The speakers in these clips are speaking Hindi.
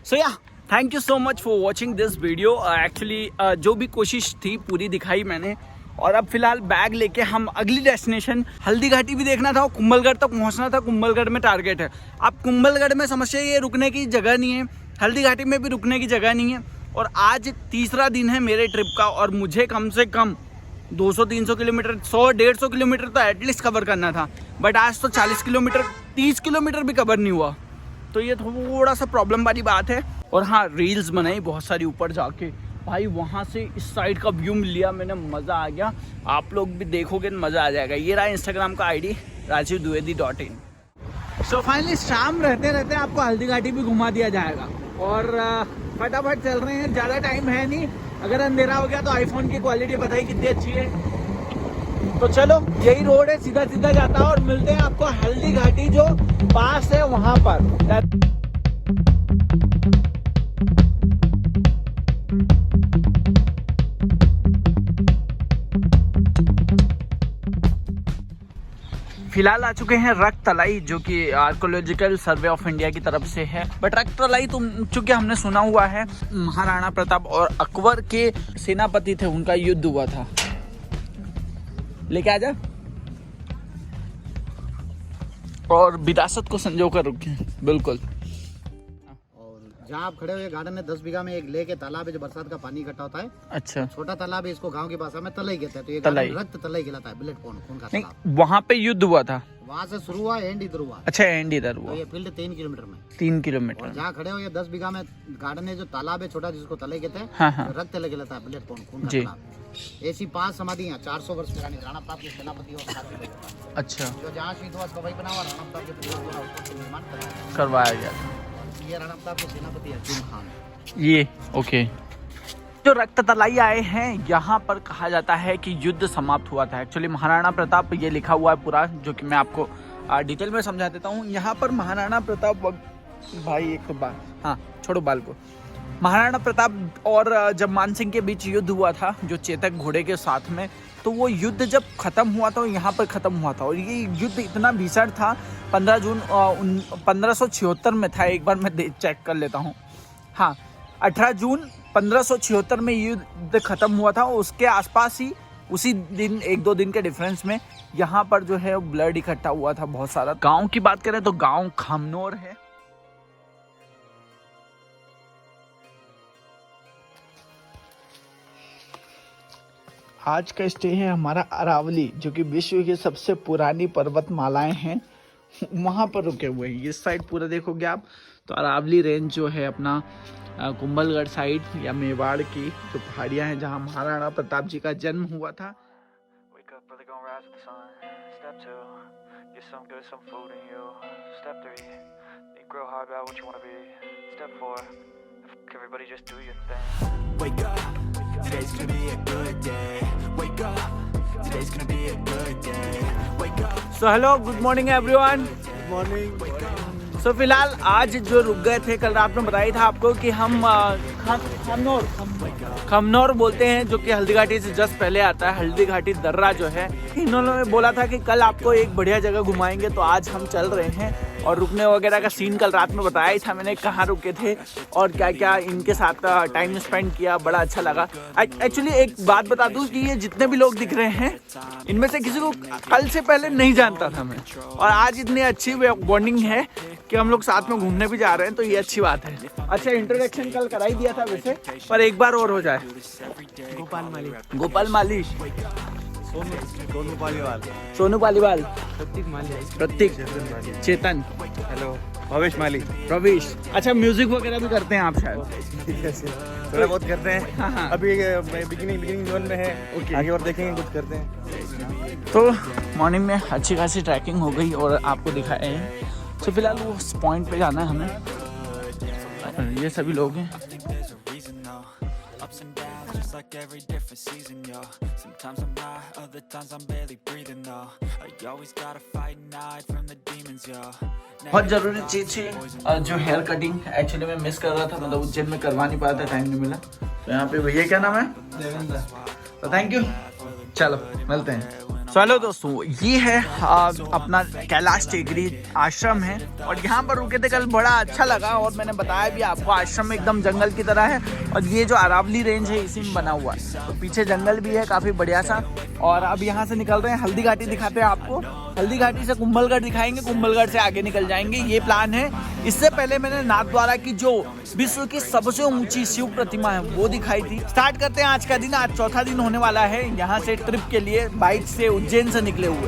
सो या thank you so much for watching this video. Actually जो भी कोशिश थी पूरी दिखाई मैंने, और अब फिलहाल बैग लेके हम अगली डेस्टिनेशन हल्दी घाटी भी देखना था और कुंभलगढ़ तक पहुंचना था। कुंभलगढ़ में टारगेट है। अब कुंभलगढ़ में समस्या ये रुकने की जगह नहीं है, हल्दी घाटी में भी रुकने की जगह नहीं है। और आज तीसरा दिन है मेरे ट्रिप का और मुझे कम से कम 200-300 किलोमीटर 100-150 किलोमीटर तो एटलीस्ट कवर करना था। बट आज तो 40 किलोमीटर 30 किलोमीटर भी कवर नहीं हुआ, तो ये थोड़ा सा प्रॉब्लम वाली बात है। और हाँ, रील्स बनाई बहुत सारी ऊपर जाके भाई, वहाँ से इस साइड का व्यू मिल लिया मैंने, मज़ा आ गया। आप लोग भी देखोगे तो मज़ा आ जाएगा। ये रहा इंस्टाग्राम का ID rajivdwedi.in। सो फाइनली शाम रहते रहते आपको हल्दी घाटी भी घुमा दिया जाएगा। और फटाफट चल रहे हैं, ज़्यादा टाइम है नहीं। अगर अंधेरा हो गया तो आईफोन की क्वालिटी बताइए कितनी अच्छी है। तो चलो, यही रोड है, सीधा सीधा जाता है और मिलते हैं आपको हल्दी घाटी जो पास है वहाँ पर। फिलहाल आ चुके हैं रक्ततलाई, जो कि आर्कोलॉजिकल सर्वे ऑफ इंडिया की तरफ से है। बट रक्ततलाई तो चूंकि हमने सुना हुआ है महाराणा प्रताप और अकबर के सेनापति थे, उनका युद्ध हुआ था। लेके आजा। और विरासत को संजो कर रुके बिल्कुल। जहाँ आप खड़े हुए गार्डन में 10 बीघा में एक लेक है, तालाब है जो बरसात का पानी इकट्ठा होता है। अच्छा, छोटा तालाब है, इसको गांव की भाषा में तलई कहते हैं। तो ये तलई, रक्त तलई कहलाता है, ब्लड खून का नहीं, तालाब। वहाँ पे युद्ध हुआ था, वहाँ से शुरू हुआ, एंड इधर हुआ। अच्छा, एंड इधर हुआ। तो ये फील्ड 3 किलोमीटर में 3 किलोमीटर। जहाँ खड़े हो ये 10 बीघा में गार्डन है जो तालाब है छोटा, जिसको तलई कहते हैं। हाँ हाँ, रक्त तलई कहलाता है, ब्लड खून का तालाब। ऐसी 5 समाधियाँ 400 वर्ष पुरानी राणा प्रताप के सेनापति और साथी लोग। अच्छा, जो जहाँ शहीद हुआ उसका वही बना हुआ राणा प्रताप के पूर्वज द्वारा उसका निर्माण करवाया गया था। ये राणा प्रताप के सेनापति अर्जुन खान। ये ओके। जो रक्ततलाई आए हैं, यहाँ पर कहा जाता है कि युद्ध समाप्त हुआ था। एक्चुअली महाराणा प्रताप ये लिखा हुआ है पूरा, जो कि मैं आपको डिटेल में समझा देता हूँ। यहाँ पर महाराणा प्रताप, भाई एक बार, हाँ छोड़ो बाल को। महाराणा प्रताप और जब मान सिंह के बीच युद्ध हुआ था, जो चेतक घोड़े के साथ में, तो वो युद्ध जब खत्म हुआ था यहाँ पर खत्म हुआ था। और ये युद्ध इतना भीषण था, 15 जून 1576 में था। एक बार मैं चेक कर लेता हूँ। हाँ, 18 जून 1576 में युद्ध खत्म हुआ था। उसके आसपास ही उसी दिन 1-2 दिन के डिफरेंस में यहाँ पर जो है ब्लड इकट्ठा हुआ था बहुत सारा। गांव की बात करें तो गांव खमनोर है। आज का स्टे है हमारा अरावली, जो कि विश्व की सबसे पुरानी पर्वतमालाएं हैं, वहां पर रुके हुए हैं। इस साइड पूरा देखोगे आप तो अरावली रेंज जो है अपना कुंभलगढ़ साइड या मेवाड़ की जो पहाड़ियां हैं जहां महाराणा प्रताप जी का जन्म हुआ था। So hello, good morning everyone. Good morning. So फिलहाल आज जो रुक गए थे, कल रात में बताया था आपको कि हम खमनोर बोलते हैं, जो कि हल्दी घाटी से जस्ट पहले आता है। हल्दी घाटी दर्रा जो है, इन्होंने बोला था कि कल आपको एक बढ़िया जगह घुमाएंगे, तो आज हम चल रहे हैं। और रुकने वगैरह का सीन कल रात में बताया ही था मैंने, कहाँ रुके थे और क्या क्या इनके साथ टाइम स्पेंड किया, बड़ा अच्छा लगा। एक्चुअली एक बात बता दूं कि ये जितने भी लोग दिख रहे हैं, इनमें से किसी को कल से पहले नहीं जानता था मैं, और आज इतनी अच्छी बॉन्डिंग है कि हम लोग साथ में घूमने भी जा रहे हैं, तो ये अच्छी बात है। अच्छा, इंट्रोडक्शन कल करा ही दिया था वैसे, पर एक बार और हो जाए। गोपाल माली, सोनू पालीवाल, प्रतीक, चेतन, हेलो, भवेश माली, प्रवेश। अच्छा, म्यूजिक वगैरह भी करते हैं आप शायद? थोड़ा बहुत करते हैं। हाँ। अभी बिगिनिंग जोन में है। ओके। आगे और देखेंगे, कुछ करते हैं। तो मॉर्निंग में अच्छी खासी ट्रैकिंग हो गई और आपको दिखाए हैं। तो फिलहाल वो उस पॉइंट पे जाना है हमें। ये सभी लोग हैं। बहुत जरूरी चीज थी जो हेयर कटिंग, एक्चुअली मैं मिस कर रहा था, मतलब उज्जैन में करवा नहीं पाया था, टाइम नहीं मिला। तो यहाँ पे भैया, क्या नाम है? देवेंद्र। तो थैंक यू, चलो मिलते हैं। चलो दोस्तों, ये है अपना कैलाश टेकरी आश्रम है और यहाँ पर रुके थे कल, बड़ा अच्छा लगा। और मैंने बताया भी आपको, आश्रम एकदम जंगल की तरह है और ये जो अरावली रेंज है इसी में बना हुआ है, तो पीछे जंगल भी है काफ़ी बढ़िया सा। और अब यहाँ से निकल रहे हैं, हल्दी घाटी दिखाते हैं आपको। हल्दी घाटी से कुंभलगढ़ दिखाएंगे, कुंभलगढ़ से आगे निकल जाएंगे, ये प्लान है। इससे पहले मैंने नाथद्वारा की जो विश्व की सबसे ऊंची शिव प्रतिमा है वो दिखाई थी। स्टार्ट करते हैं आज का दिन, आज चौथा दिन होने वाला है यहाँ से ट्रिप के लिए, बाइक से उज्जैन से निकले हुए।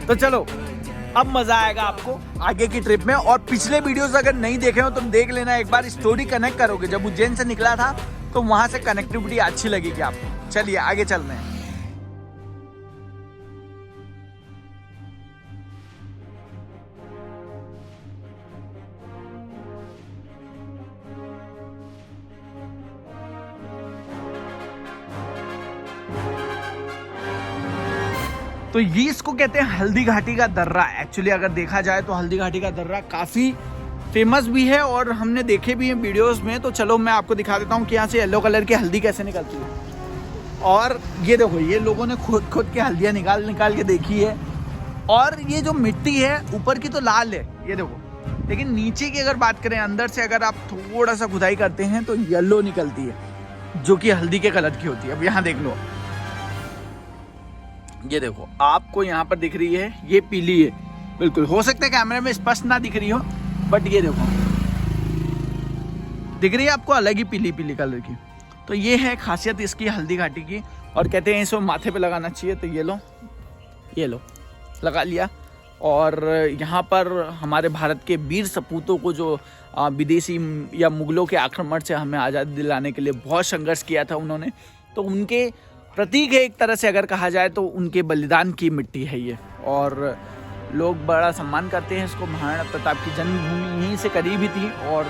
तो चलो अब मजा आएगा आपको आगे की ट्रिप में। और पिछले वीडियोस अगर नहीं देखे हो तो देख लेना एक बार, स्टोरी कनेक्ट करोगे। जब उज्जैन से निकला था तो वहां से कनेक्टिविटी अच्छी लगेगी आपको। चलिए आगे चल रहे हैं। तो ये इसको कहते हैं हल्दी घाटी का दर्रा। एक्चुअली अगर देखा जाए तो हल्दी घाटी का दर्रा काफ़ी फेमस भी है और हमने देखे भी हैं वीडियोस में। तो चलो मैं आपको दिखा देता हूँ कि यहाँ से येलो कलर की हल्दी कैसे निकलती है। और ये देखो, ये लोगों ने खुद के हल्दियाँ निकाल के देखी है। और ये जो मिट्टी है ऊपर की तो लाल है, ये देखो, लेकिन नीचे की अगर बात करें, अंदर से अगर आप थोड़ा सा खुदाई करते हैं तो येलो निकलती है, जो कि हल्दी के कलर की होती है। अब यहाँ देख लो, ये देखो आपको यहाँ पर दिख रही है, ये पीली है बिल्कुल। हो सकता है कैमरे में स्पष्ट ना दिख रही हो, बट ये देखो दिख रही है आपको, अलग ही पीली पीली कलर की। तो ये है खासियत इसकी हल्दी घाटी की। और कहते हैं इसको माथे पे लगाना चाहिए, तो ये लो लगा लिया। और यहाँ पर हमारे भारत के वीर सपूतों को, जो विदेशी या मुगलों के आक्रमण से हमें आज़ादी दिलाने के लिए बहुत संघर्ष किया था उन्होंने, तो उनके प्रतीक है एक तरह से अगर कहा जाए तो। उनके बलिदान की मिट्टी है ये, और लोग बड़ा सम्मान करते हैं इसको। महाराणा प्रताप की जन्मभूमि यहीं से करीब ही थी और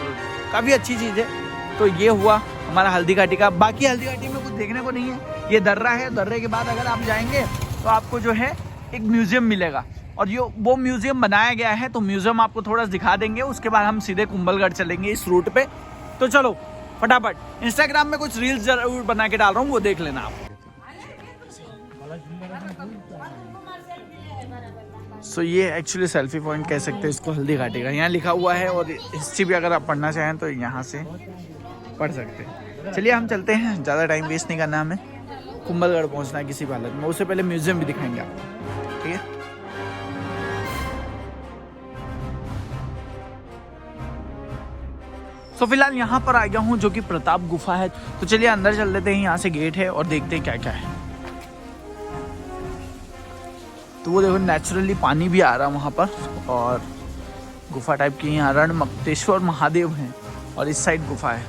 काफ़ी अच्छी चीज़ है। तो ये हुआ हमारा हल्दी घाटी का। बाकी हल्दी घाटी में कुछ देखने को नहीं है, ये दर्रा है। दर्रे के बाद अगर आप जाएंगे तो आपको जो है एक म्यूज़ियम मिलेगा, और ये वो म्यूज़ियम बनाया गया है, तो म्यूज़ियम आपको थोड़ा दिखा देंगे। उसके बाद हम सीधे कुंभलगढ़ चलेंगे इस रूट पे। तो चलो फटाफट, इंस्टाग्राम में कुछ रील्स जरूर बना के डाल रहा हूँ, वो देख लेना आप। सो ये एक्चुअली सेल्फी पॉइंट कह सकते हैं इसको हल्दी घाटी का। यहाँ लिखा हुआ है, और हिस्ट्री भी अगर आप पढ़ना चाहें तो यहाँ से पढ़ सकते हैं। चलिए हम चलते हैं, ज़्यादा टाइम वेस्ट नहीं करना हमें, कुंभलगढ़ पहुँचना है किसी भी हालत में। उससे पहले म्यूजियम भी दिखाएंगे आपको, ठीक है। तो फिलहाल यहाँ पर आ गया हूँ, जो कि प्रताप गुफा है। तो चलिए अंदर चल लेते हैं, यहाँ से गेट है और देखते हैं क्या क्या है। तो वो देखो नेचुरली पानी भी आ रहा है वहाँ पर, और गुफा टाइप की। यहाँ रणमक्तेश्वर महादेव हैं और इस साइड गुफा है,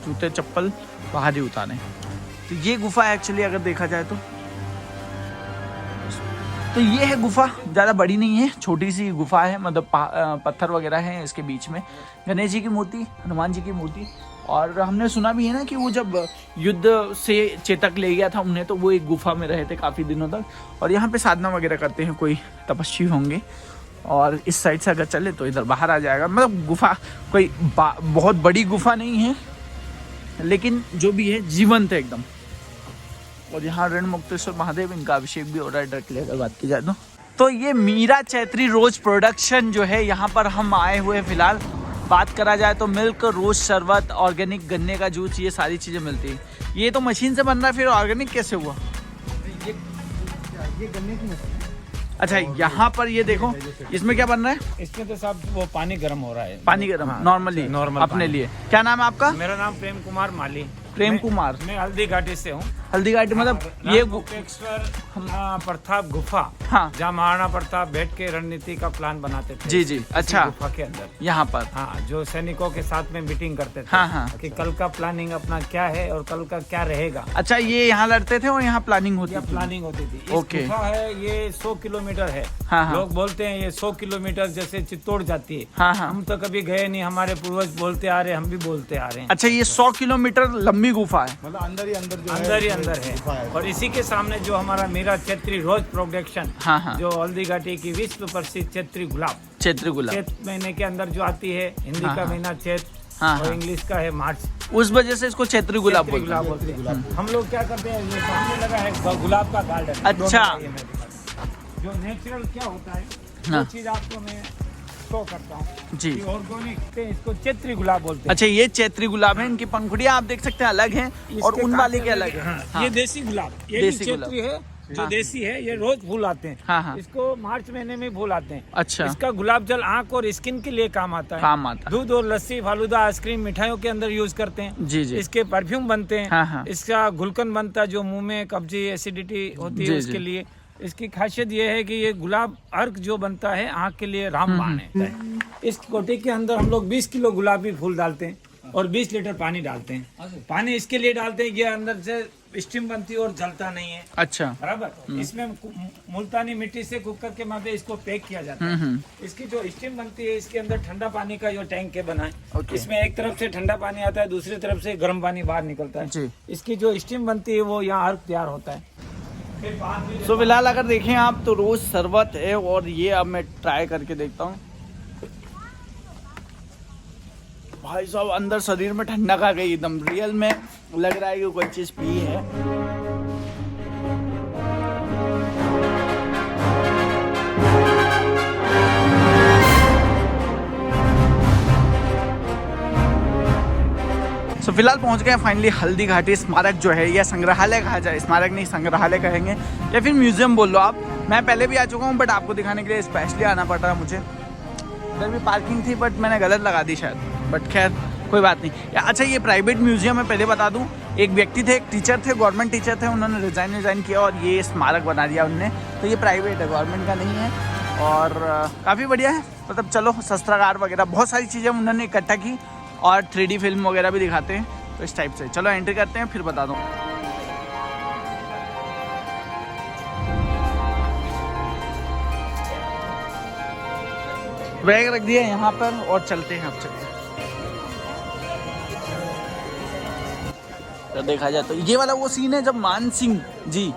जूते चप्पल बाहर ही उतारे। तो ये गुफा है एक्चुअली अगर देखा जाए तो ये है गुफा। ज़्यादा बड़ी नहीं है, छोटी सी गुफा है, मतलब पत्थर वगैरह हैं इसके बीच में। गणेश जी की मूर्ति, हनुमान जी की मूर्ति। और हमने सुना भी है ना कि वो जब युद्ध से चेतक ले गया था उन्हें, तो वो एक गुफा में रहे थे काफ़ी दिनों तक। और यहाँ पे साधना वगैरह करते हैं, कोई तपस्वी होंगे। और इस साइड से अगर चले तो इधर बाहर आ जाएगा। मतलब गुफा कोई बहुत बड़ी गुफा नहीं है, लेकिन जो भी है जीवंत है एकदम। और यहाँ रणमुक्तेश्वर महादेव, इनका अभिषेक भी हो रहा है डायरेक्टली अगर बात की जाए तो ये मीरा चैत्री रोज प्रोडक्शन जो है, यहाँ पर हम आए हुए हैं फिलहाल। बात करा जाए तो मिल्क, रोज शरबत, ऑर्गेनिक गन्ने का जूस, ये सारी चीज़ें मिलती हैं। ये तो मशीन से बन रहा है, फिर ऑर्गेनिक कैसे हुआ? ये गन्ने की मशीन। अच्छा, यहाँ पर ये देखो, इसमें क्या बन रहा है? इसमें तो सब वो पानी गर्म हो रहा है। पानी गर्म, नॉर्मली नॉर्मल अपने लिए। क्या नाम है आपका? मेरा नाम प्रेम कुमार माली। प्रेम कुमार। मैं हल्दी घाटी से हूँ। हल्दी घाटी मतलब ये प्रताप गुफा, हाँ, जहाँ महाराणा प्रताप बैठ के रणनीति का प्लान बनाते थे। जी जी, अच्छा, गुफा के अंदर यहाँ पर, हाँ, जो सैनिकों के साथ में मीटिंग करते थे, हाँ हाँ, कि कल का प्लानिंग अपना क्या है और कल का क्या रहेगा। अच्छा, ये यहाँ लड़ते थे और यहाँ प्लानिंग होती थी। प्लानिंग होती थी। इस ओके। गुफा है, ये 100 किलोमीटर है। हाँ हाँ, लोग बोलते हैं ये 100 किलोमीटर जैसे चित्तौड़ जाती है। हाँ हाँ, हम तो कभी गए नहीं, हमारे पूर्वज बोलते आ रहे, हम भी बोलते आ रहे हैं। अच्छा, ये 100 किलोमीटर लंबी गुफा है, मतलब अंदर ही अंदर जो अंदर ही अंदर है। और इसी के सामने जो हमारा मीरा चैत्री रोज प्रोडक्शन, हाँ हाँ, जो हल्दी घाटी की विश्व प्रसिद्ध चैत्री गुलाब, चैत्री गुलाब, चैत महीने के अंदर जो आती है, हिंदी हाँ, का हाँ, महीना चैत, हाँ, और हाँ। इंग्लिश का है मार्च। उस वजह से इसको क्षेत्रीय गुलाब क्षेत्रीय बोलते हैं। गुलाब बोलते हैं। हम लोग क्या करते हैं, ये सामने लगा है गुलाब का गार्डन। अच्छा। दोनों ये मैं दिखाता हूँ। जो नेचुरल क्या होता है हाँ। वो चीज आपको मैं शो करता हूँ जी। ऑर्गेनिक इसको क्षेत्रीय गुलाब बोलते हैं। अच्छा, ये क्षेत्रीय गुलाब है, इनकी पंखुड़ियाँ आप देख सकते हैं अलग हैं और इसके उन वाली कांटे के अलग लगे- है। हाँ, हाँ। ये देसी गुलाब, ये भी देसी गुलाब। क्षेत्रीय है। जो हाँ। देसी है ये रोज फूल आते हैं। हाँ, हाँ। इसको मार्च महीने में फूल आते हैं। अच्छा। इसका गुलाब जल आंख और स्किन के लिए काम आता है। काम आता है। दूध और लस्सी, फालूदा, आइसक्रीम, मिठाइयों के अंदर यूज करते हैं। जी, जी। इसके परफ्यूम बनते हैं। हाँ, हाँ। इसका गुलकंद बनता है जो मुंह में कब्जी, एसिडिटी होती जी, है उसके जी। लिए। इसकी खासियत ये है कि ये गुलाब अर्क जो बनता है आंख के लिए रामबाण है। इस कोटे के अंदर हम लोग 20 किलो गुलाबी फूल डालते हैं और 20 लीटर पानी डालते हैं। पानी इसके लिए डालते हैं कि अंदर से स्टीम बनती है और जलता नहीं है। अच्छा। बराबर। इसमें मुल्तानी मिट्टी से कुकर के माध्यम इसको पैक किया जाता है। इसकी जो स्टीम बनती है इसके अंदर ठंडा पानी का जो टैंक के बना है, ओके। इसमें एक तरफ से ठंडा पानी आता है, दूसरी तरफ से गर्म पानी बाहर निकलता है। जी। इसकी जो स्टीम बनती है वो यहाँ अर्क तैयार होता है। सो फिलहाल अगर देखें आप तो रोज शरबत है और ये अब मैं ट्राई करके देखता हूँ। भाई साहब अंदर शरीर में ठंडक आ गई एकदम, रियल में लग रहा है कि कोई चीज पी है। सो फिलहाल पहुंच गए फाइनली हल्दी घाटी स्मारक जो है, या संग्रहालय कहा जाए, स्मारक नहीं संग्रहालय कहेंगे या फिर म्यूजियम बोल लो आप। मैं पहले भी आ चुका हूँ बट आपको दिखाने के लिए स्पेशली आना पड़ रहा है मुझे। इधर भी पार्किंग थी बट मैंने गलत लगा दी शायद, बट खैर कोई बात नहीं। अच्छा, ये प्राइवेट म्यूजियम है, पहले बता दूं। एक व्यक्ति थे, एक टीचर थे, गवर्नमेंट टीचर थे, उन्होंने रिजाइन किया और ये स्मारक बना दिया उनने। तो ये प्राइवेट है, गवर्नमेंट का नहीं है और काफ़ी बढ़िया है। मतलब चलो, शस्त्रागार वगैरह बहुत सारी चीज़ें उन्होंने इकट्ठा की और 3D फिल्म वगैरह भी दिखाते हैं, तो इस टाइप से। चलो एंट्री करते हैं फिर बता दूँ। बैग रख दिया यहाँ पर और चलते हैं अब। चलिए, तो देखा जाए तो ये वाला वो सीन है जब मान सिंह जी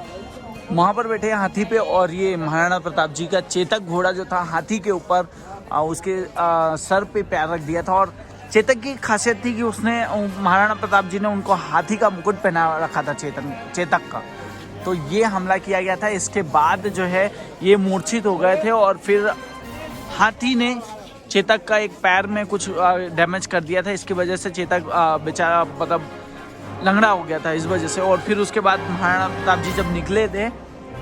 वहाँ पर बैठे हाथी पे और ये महाराणा प्रताप जी का चेतक घोड़ा जो था हाथी के ऊपर उसके सर पे पैर रख दिया था। और चेतक की खासियत थी कि उसने महाराणा प्रताप जी ने उनको हाथी का मुकुट पहना रखा था चेतक का। तो ये हमला किया गया था। इसके बाद जो है ये मूर्छित हो गए थे और फिर हाथी ने चेतक का एक पैर में कुछ डैमेज कर दिया था। इसकी वजह से चेतक बेचारा मतलब लंगड़ा हो गया था इस वजह से। और फिर उसके बाद महाराणा प्रताप जी जब निकले थे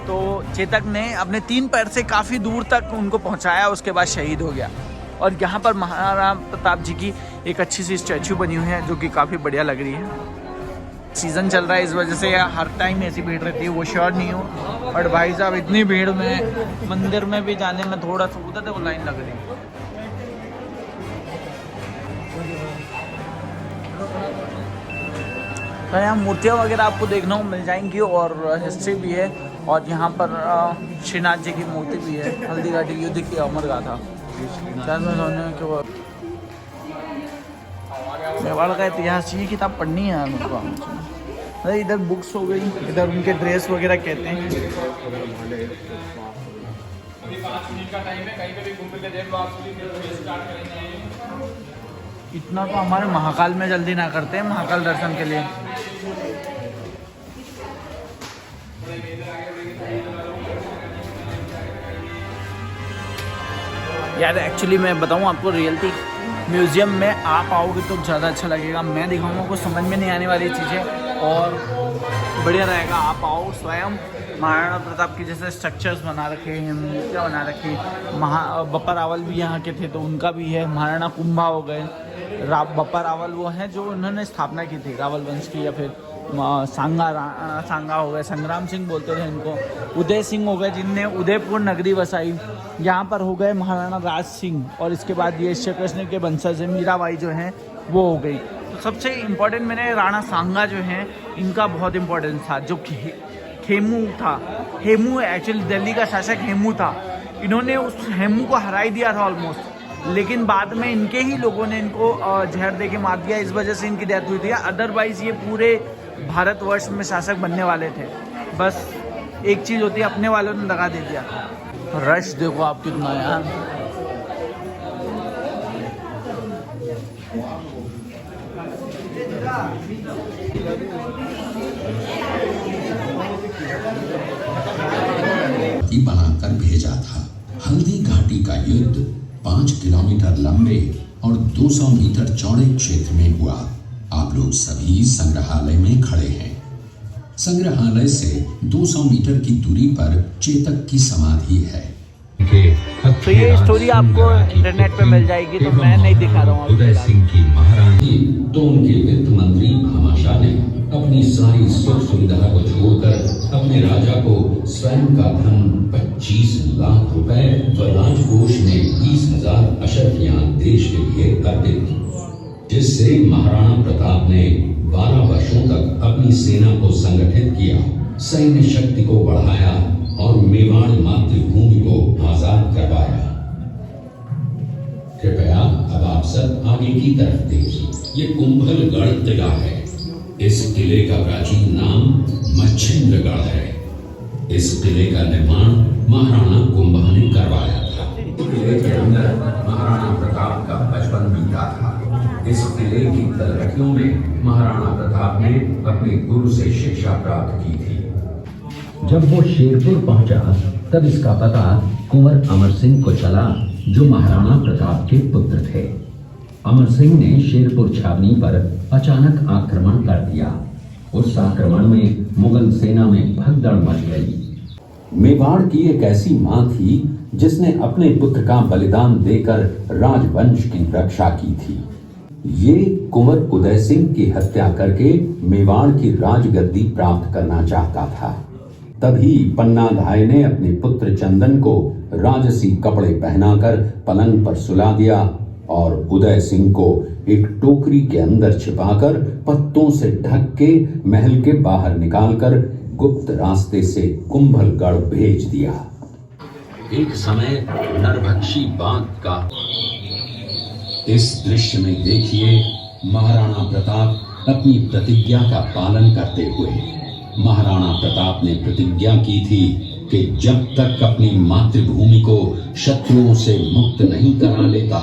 तो चेतक ने अपने 3 पैर से काफ़ी दूर तक उनको पहुंचाया, उसके बाद शहीद हो गया। और यहाँ पर महाराणा प्रताप जी की एक अच्छी सी स्टैचू बनी हुई है जो कि काफ़ी बढ़िया लग रही है। सीज़न चल रहा है इस वजह से हर टाइम ऐसी भीड़ रहती है, वो श्योर नहीं हूँ। बट भाई साहब इतनी भीड़ में मंदिर में भी जाने में थोड़ा सा उधर तो लाइन लग रही है। तो यहाँ मूर्तियाँ वगैरह आपको देखने को मिल जाएंगी और हिस्ट्री भी है। और यहाँ पर श्रीनाथ जी की मूर्ति भी है। हल्दी घाटी युद्ध की अमर गाथा मेवाड़ का इतिहास, ये किताब पढ़नी है मुझको। अरे इधर बुक्स हो गई, इधर उनके ड्रेस वगैरह कहते हैं। इतना तो हमारे महाकाल में जल्दी ना करते हैं, महाकाल दर्शन के लिए। यार एक्चुअली मैं बताऊं आपको, रियलिटी म्यूज़ियम में आप आओगे तो ज़्यादा अच्छा लगेगा। मैं दिखाऊंगा कुछ समझ में नहीं आने वाली चीज़ें और बढ़िया रहेगा। आप आओ, स्वयं महाराणा प्रताप की जैसे स्ट्रक्चर्स बना रखे हैं, मूर्तियाँ बना रखी। बप्पा रावल भी यहाँ के थे तो उनका भी है। महाराणा कुंभा हो गए, बप्पा रावल वो हैं जो उन्होंने स्थापना की थी रावल वंश की। या फिर सांगा हो गए, संग्राम सिंह बोलते थे इनको। उदय सिंह हो गए जिनने उदयपुर नगरी बसाई। यहाँ पर हो गए महाराणा राज सिंह और इसके बाद ये श्री कृष्ण के वंशज मीराबाई जो हैं वो हो गई। तो सबसे इम्पोर्टेंट मैंने राणा सांगा जो हैं इनका बहुत इम्पोर्टेंस था। जो खेमू था, हेमू एक्चुअली दिल्ली का शासक हेमू था। इन्होंने उस हेमू को हरा ही दिया था ऑलमोस्ट, लेकिन बाद में इनके ही लोगों ने इनको जहर दे के मार दिया। इस वजह से इनकी डेथ हुई थी। अदरवाइज ये पूरे भारतवर्ष में शासक बनने वाले थे। बस एक चीज़ होती है, अपने वालों ने दगा दे दिया। रश देखो आप कितना यार। बनाकर भेजा था। हल्दी घाटी का युद्ध 5 किलोमीटर लंबे और 200 मीटर चौड़े क्षेत्र में हुआ। आप लोग सभी संग्रहालय में खड़े हैं। संग्रहालय से 200 मीटर की दूरी पर चेतक की समाधि है। तो ये स्टोरी आपको इंटरनेट पे मिल जाएगी, तो मैं नहीं दिखा रहा हूँ। उदय सिंह की महारानी तो उनके वित्त मंत्री भामाशाह ने अपनी सारी सुख सुविधा को छोड़कर अपने राजा को स्वयं का धन 25 लाख रुपए व राजकोष में 20,000 अशर्फियां देश के लिए अर्पित की, जिससे महाराणा प्रताप ने 12 वर्षों तक अपनी सेना को संगठित किया, सैन्य शक्ति को बढ़ाया और मेवाड़ मातृभूमि को आजाद करवाया। कृपया अब आप सब आगे की तरफ देखिए। ये कुंभलगढ़ किला है। इस किले का प्राचीन नाम मच्छिंद्रगढ़ है। इस किले का निर्माण महाराणा कुंभा ने करवाया था। किले के अंदर महाराणा प्रताप का बचपन बीता था। इस किले की तलहटियों में महाराणा प्रताप ने अपने गुरु से शिक्षा प्राप्त की थी। जब वो शेरपुर पहुंचा तब इसका पता कुंवर अमर सिंह को चला, जो महाराणा प्रताप के पुत्र थे। अमर सिंह ने शेरपुर छावनी पर अचानक आक्रमण कर दिया। उस आक्रमण में मुगल सेना में भगदड़ मच गई। मेवाड़ की एक ऐसी मां थी जिसने अपने पुत्र का बलिदान देकर राजवंश की रक्षा की थी। ये कुंवर उदय सिंह की हत्या करके मेवाड़ की राजगद्दी प्राप्त करना चाहता था। तभी पन्नाधाय ने अपने पुत्र चंदन को राजसी कपड़े पहनाकर पलंग पर सुला दिया और उदय सिंह को एक टोकरी के अंदर छिपाकर पत्तों से ढक के महल के बाहर निकालकर गुप्त रास्ते से कुंभलगढ़ भेज दिया। एक समय नरभक्षी बाघ का इस दृश्य में देखिए महाराणा प्रताप अपनी प्रतिज्ञा का पालन करते हुए। महाराणा प्रताप ने प्रतिज्ञा की थी कि जब तक अपनी मातृभूमि को शत्रुओं से मुक्त नहीं करा लेता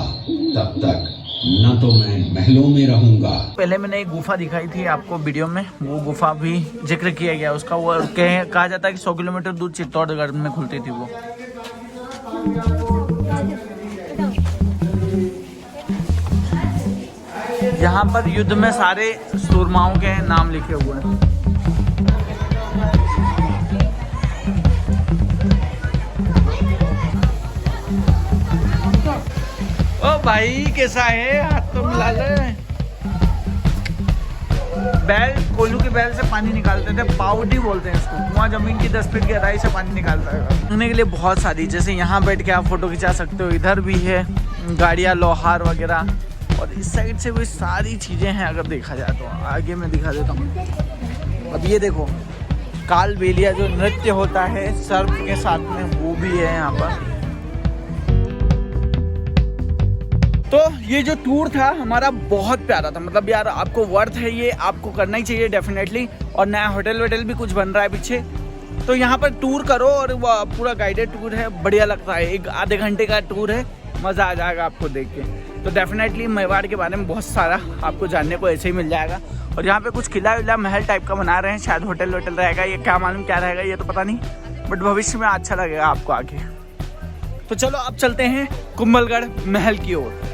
तब तक न तो मैं महलों में रहूंगा। पहले मैंने एक गुफा दिखाई थी आपको वीडियो में, वो गुफा भी जिक्र किया गया उसका। वो कहा जाता है कि 100 किलोमीटर दूर चित्तौड़गढ़ में खुलती थी वो। यहाँ पर युद्ध में सारे सूरमाओं के नाम लिखे हुए हैं। ओ भाई कैसा है, हाथ तो मिला ले। बैल, कोल्हू के बैल से पानी निकालते थे, पावडी बोलते हैं इसको। कुआं जमीन की 10 फीट गहराई से पानी निकालता है। घूमने के लिए बहुत सारी, जैसे यहाँ बैठ के आप फोटो खिंचा सकते हो। इधर भी है गाड़ियाँ, लोहार वगैरह, और इस साइड से भी सारी चीजें हैं। अगर देखा जाए तो आगे मैं दिखा देता हूँ। अब ये देखो कालबेलिया जो नृत्य होता है सर्प के साथ में, वो भी है यहाँ पर। तो ये जो टूर था हमारा बहुत प्यारा था। मतलब यार आपको वर्थ है ये, आपको करना ही चाहिए डेफिनेटली। और नया होटल वोटल भी कुछ बन रहा है पीछे, तो यहाँ पर टूर करो। और पूरा गाइडेड टूर है, बढ़िया लगता है। 1 आधे घंटे का टूर है, मज़ा आ जाएगा आपको देख के। तो डेफिनेटली मेवाड़ के बारे में बहुत सारा आपको जानने को ऐसे ही मिल जाएगा। और यहाँ पे कुछ किला विला महल टाइप का बना रहे हैं, शायद होटल वोटल रहेगा, ये क्या मालूम क्या रहेगा, ये तो पता नहीं, बट भविष्य में अच्छा लगेगा आपको आके। तो चलो अब चलते हैं कुंभलगढ़ महल की ओर।